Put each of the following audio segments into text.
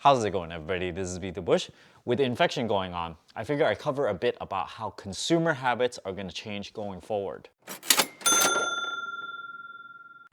How's it going, everybody? This is BeatTheBush. With the infection going on, I figure I cover a bit about how consumer habits are going to change going forward.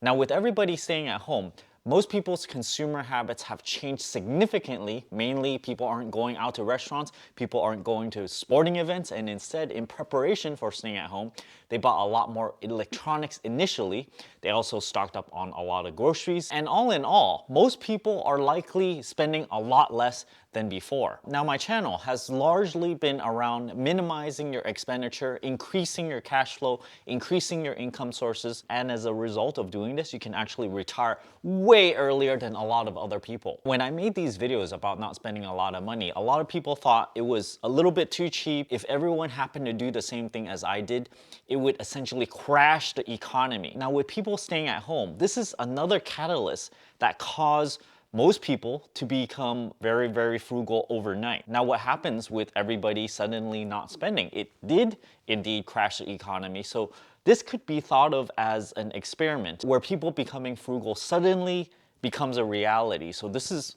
Now, with everybody staying at home, most people's consumer habits have changed significantly. Mainly, people aren't going out to restaurants, people aren't going to sporting events, and instead, in preparation for staying at home, they bought a lot more electronics initially. They also stocked up on a lot of groceries. And all in all, most people are likely spending a lot less than before. Now, my channel has largely been around minimizing your expenditure, increasing your cash flow, increasing your income sources, and as a result of doing this, you can actually retire way earlier than a lot of other people. When I made these videos about not spending a lot of money, a lot of people thought it was a little bit too cheap. If everyone happened to do the same thing as I did, it would essentially crash the economy. Now, with people staying at home, this is another catalyst that caused most people to become very, very frugal overnight. Now, what happens with everybody suddenly not spending? It did indeed crash the economy. So this could be thought of as an experiment where people becoming frugal suddenly becomes a reality. So this is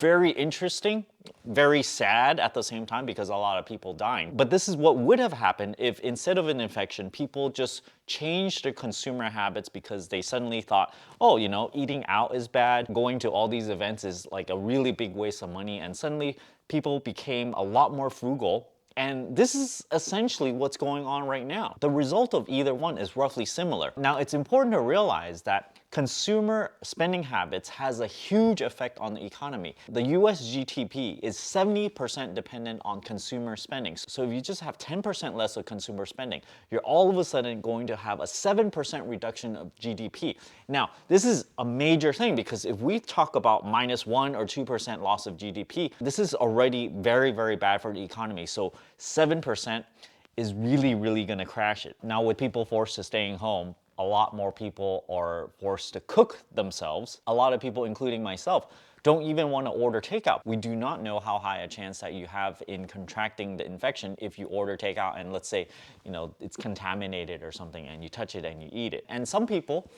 very interesting, very sad at the same time because a lot of people dying. But this is what would have happened if instead of an infection, people just changed their consumer habits because they suddenly thought, oh, you know, eating out is bad, going to all these events is like a really big waste of money, and suddenly people became a lot more frugal. And this is essentially what's going on right now. The result of either one is roughly similar. Now, it's important to realize that consumer spending habits has a huge effect on the economy. The US GDP is 70% dependent on consumer spending. So if you just have 10% less of consumer spending, you're all of a sudden going to have a 7% reduction of GDP. Now, this is a major thing because if we talk about -1 or 2% loss of GDP, this is already very, very bad for the economy. So 7% is really, really gonna crash it. Now, with people forced to staying home, a lot more people are forced to cook themselves. A lot of people, including myself, don't even want to order takeout. We do not know how high a chance that you have in contracting the infection if you order takeout and let's say, you know, it's contaminated or something and you touch it and you eat it. And some people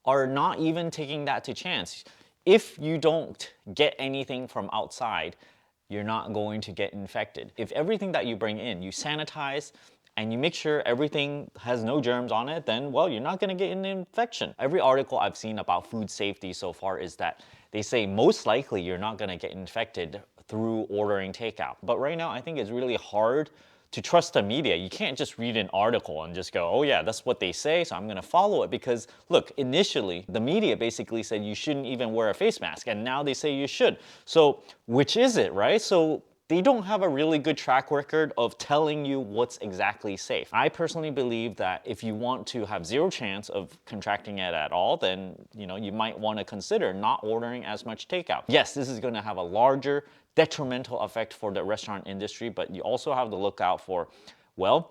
are not even taking that to chance. If you don't get anything from outside, you're not going to get infected. If everything that you bring in, you sanitize, and you make sure everything has no germs on it, then, well, you're not gonna get an infection. Every article I've seen about food safety so far is that they say most likely you're not gonna get infected through ordering takeout. But right now, I think it's really hard to trust the media. You can't just read an article and just go, oh yeah, that's what they say, so I'm gonna follow it. Because look, initially, the media basically said you shouldn't even wear a face mask, and now they say you should. So which is it, right? So they don't have a really good track record of telling you what's exactly safe. I personally believe that if you want to have zero chance of contracting it at all, then you might want to consider not ordering as much takeout. Yes, this is going to have a larger detrimental effect for the restaurant industry, but you also have to look out for, well,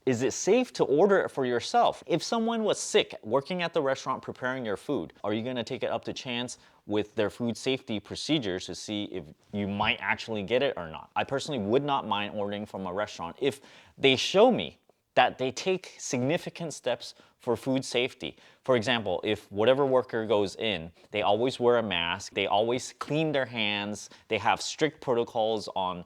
is it safe to order it for yourself? If someone was sick working at the restaurant preparing your food, are you going to take it up to chance with their food safety procedures to see if you might actually get it or not? I personally would not mind ordering from a restaurant if they show me that they take significant steps for food safety. For example, if whatever worker goes in, they always wear a mask, they always clean their hands, they have strict protocols on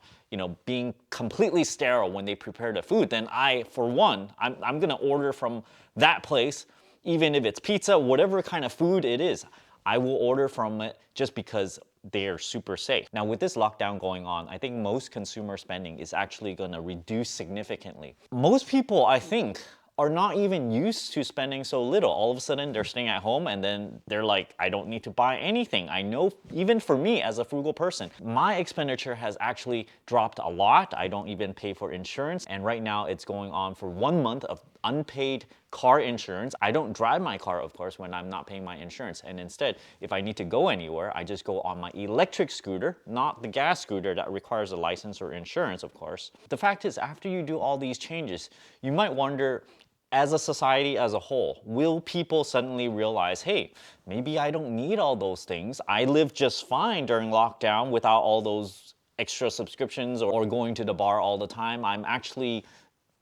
being completely sterile when they prepare the food, then I, for one, I'm gonna order from that place, even if it's pizza, whatever kind of food it is. I will order from it just because they are super safe. Now, with this lockdown going on, I think most consumer spending is actually gonna reduce significantly. Most people, I think, are not even used to spending so little. All of a sudden, they're staying at home and then they're like, I don't need to buy anything. I know, even for me as a frugal person, my expenditure has actually dropped a lot. I don't even pay for insurance. And right now it's going on for 1 month of unpaid car insurance. I don't drive my car, of course, when I'm not paying my insurance. And instead, if I need to go anywhere, I just go on my electric scooter, not the gas scooter that requires a license or insurance, of course. The fact is, after you do all these changes, you might wonder, as a society as a whole, will people suddenly realize, hey, maybe I don't need all those things. I live just fine during lockdown without all those extra subscriptions or going to the bar all the time. I'm actually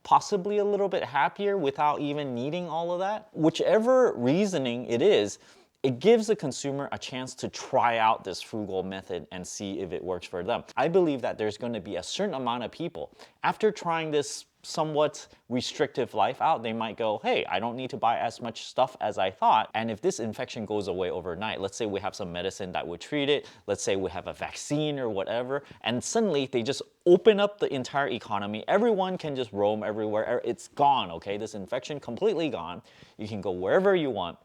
possibly a little bit happier without even needing all of that. Whichever reasoning it is, it gives the consumer a chance to try out this frugal method and see if it works for them. I believe that there's going to be a certain amount of people, after trying this somewhat restrictive life out, they might go, hey, I don't need to buy as much stuff as I thought. And if this infection goes away overnight, let's say we have some medicine that would treat it, let's say we have a vaccine or whatever, and suddenly they just open up the entire economy, everyone can just roam everywhere, it's gone, okay? This infection completely gone. You can go wherever you want.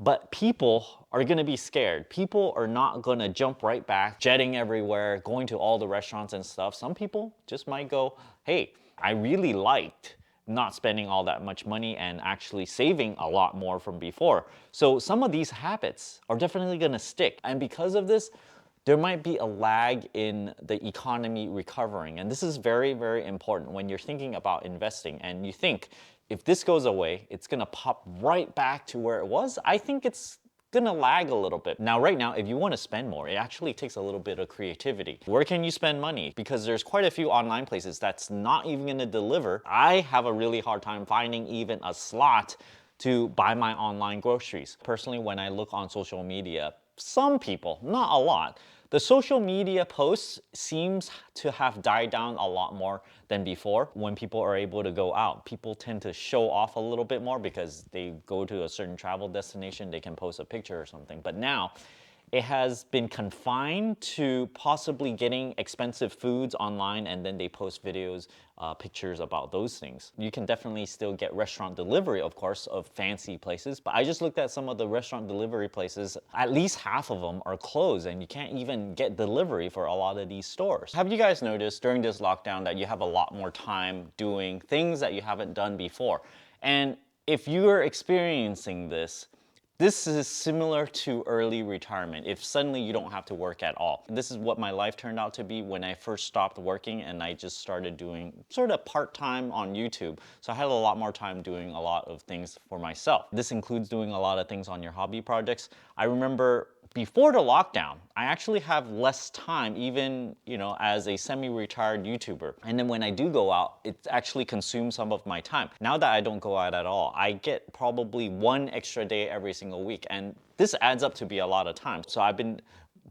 But people are gonna be scared. People are not gonna jump right back, jetting everywhere, going to all the restaurants and stuff. Some people just might go, hey, I really liked not spending all that much money and actually saving a lot more from before. So some of these habits are definitely gonna stick. And because of this, there might be a lag in the economy recovering. And this is very, very important when you're thinking about investing and you think, if this goes away, it's gonna pop right back to where it was. I think it's gonna lag a little bit. Now, right now, if you wanna spend more, it actually takes a little bit of creativity. Where can you spend money? Because there's quite a few online places that's not even gonna deliver. I have a really hard time finding even a slot to buy my online groceries. Personally, when I look on social media, some people, not a lot, the social media posts seems to have died down a lot more than before. When people are able to go out, people tend to show off a little bit more because they go to a certain travel destination, they can post a picture or something. But now, it has been confined to possibly getting expensive foods online and then they post videos, pictures about those things. You can definitely still get restaurant delivery, of course, of fancy places, but I just looked at some of the restaurant delivery places, at least half of them are closed and you can't even get delivery for a lot of these stores. Have you guys noticed during this lockdown that you have a lot more time doing things that you haven't done before? And if you are experiencing this is similar to early retirement, if suddenly you don't have to work at all. This is what my life turned out to be when I first stopped working and I just started doing sort of part-time on YouTube. So I had a lot more time doing a lot of things for myself. This includes doing a lot of things on your hobby projects. I remember before the lockdown, I actually have less time even, as a semi-retired YouTuber. And then when I do go out, it actually consumes some of my time. Now that I don't go out at all, I get probably one extra day every single week. And this adds up to be a lot of time. So I've been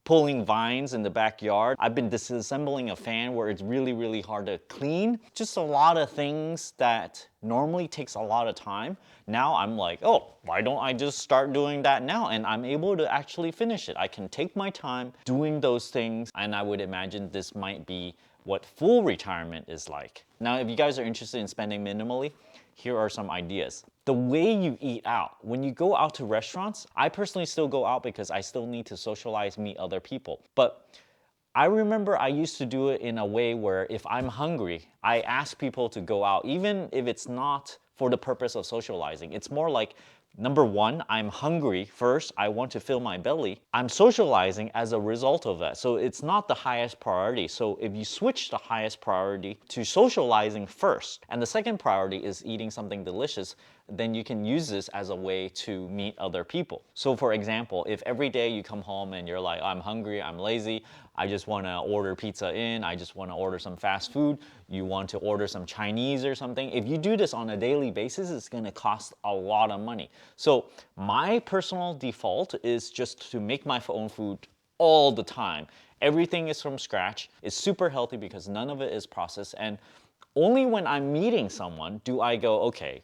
pulling vines in the backyard. I've been disassembling a fan where it's really, really hard to clean. Just a lot of things that normally takes a lot of time. Now I'm like, oh, why don't I just start doing that now? And I'm able to actually finish it. I can take my time doing those things, and I would imagine this might be what full retirement is like. Now, if you guys are interested in spending minimally, here are some ideas. The way you eat out. When you go out to restaurants, I personally still go out because I still need to socialize, meet other people. But I remember I used to do it in a way where if I'm hungry, I ask people to go out, even if it's not for the purpose of socializing. It's more like, number one, I'm hungry first, I want to fill my belly. I'm socializing as a result of that. So it's not the highest priority. So if you switch the highest priority to socializing first, and the second priority is eating something delicious, then you can use this as a way to meet other people. So for example, if every day you come home and you're like, I'm hungry, I'm lazy, I just want to order pizza in, I just want to order some fast food, you want to order some Chinese or something. If you do this on a daily basis, it's going to cost a lot of money. So my personal default is just to make my own food all the time. Everything is from scratch. It's super healthy because none of it is processed. And only when I'm meeting someone do I go, okay,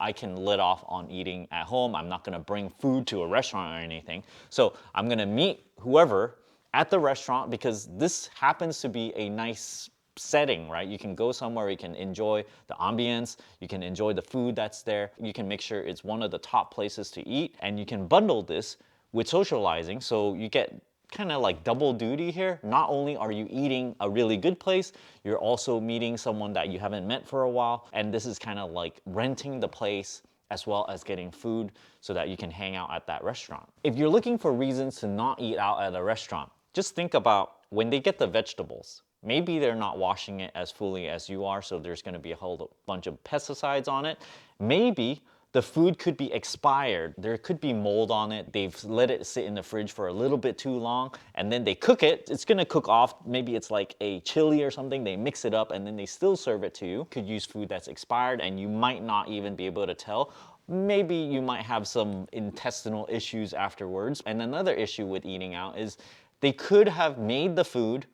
I can let off on eating at home. I'm not gonna bring food to a restaurant or anything. So I'm gonna meet whoever at the restaurant because this happens to be a nice setting, right? You can go somewhere, you can enjoy the ambience, you can enjoy the food that's there, you can make sure it's one of the top places to eat, and you can bundle this with socializing so you get kind of like double duty here. Not only are you eating a really good place, you're also meeting someone that you haven't met for a while, and this is kind of like renting the place as well as getting food so that you can hang out at that restaurant. If you're looking for reasons to not eat out at a restaurant, just think about when they get the vegetables. Maybe they're not washing it as fully as you are, so there's gonna be a whole bunch of pesticides on it. Maybe the food could be expired. There could be mold on it. They've let it sit in the fridge for a little bit too long, and then they cook it. It's gonna cook off. Maybe it's like a chili or something. They mix it up, and then they still serve it to you. Could use food that's expired, and you might not even be able to tell. maybe you might have some intestinal issues afterwards. And another issue with eating out is they could have made the food,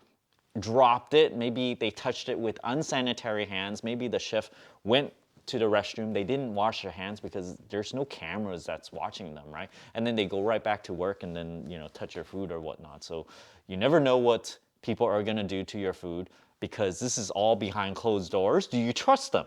dropped it, maybe they touched it with unsanitary hands, maybe the chef went to the restroom, they didn't wash their hands because there's no cameras that's watching them, right? And then they go right back to work and then, touch your food or whatnot. So you never know what people are gonna do to your food because this is all behind closed doors. Do you trust them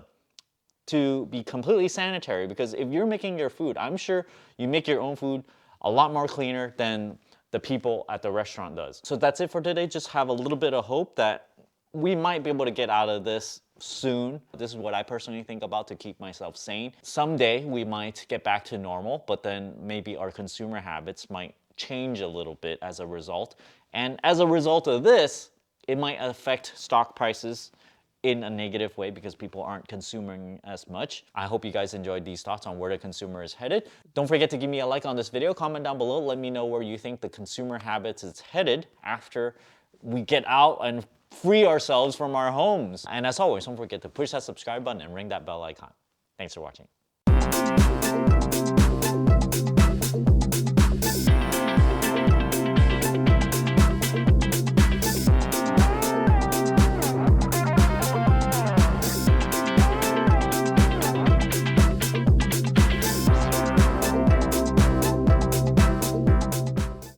to be completely sanitary? Because if you're making your food, I'm sure you make your own food a lot more cleaner than the people at the restaurant does. So that's it for today. Just have a little bit of hope that we might be able to get out of this soon. This is what I personally think about to keep myself sane. Someday we might get back to normal, but then maybe our consumer habits might change a little bit as a result. And as a result of this, it might affect stock prices in a negative way because people aren't consuming as much. I hope you guys enjoyed these thoughts on where the consumer is headed. Don't forget to give me a like on this video, comment down below, let me know where you think the consumer habits is headed after we get out and free ourselves from our homes. And as always, don't forget to push that subscribe button and ring that bell icon. Thanks for watching.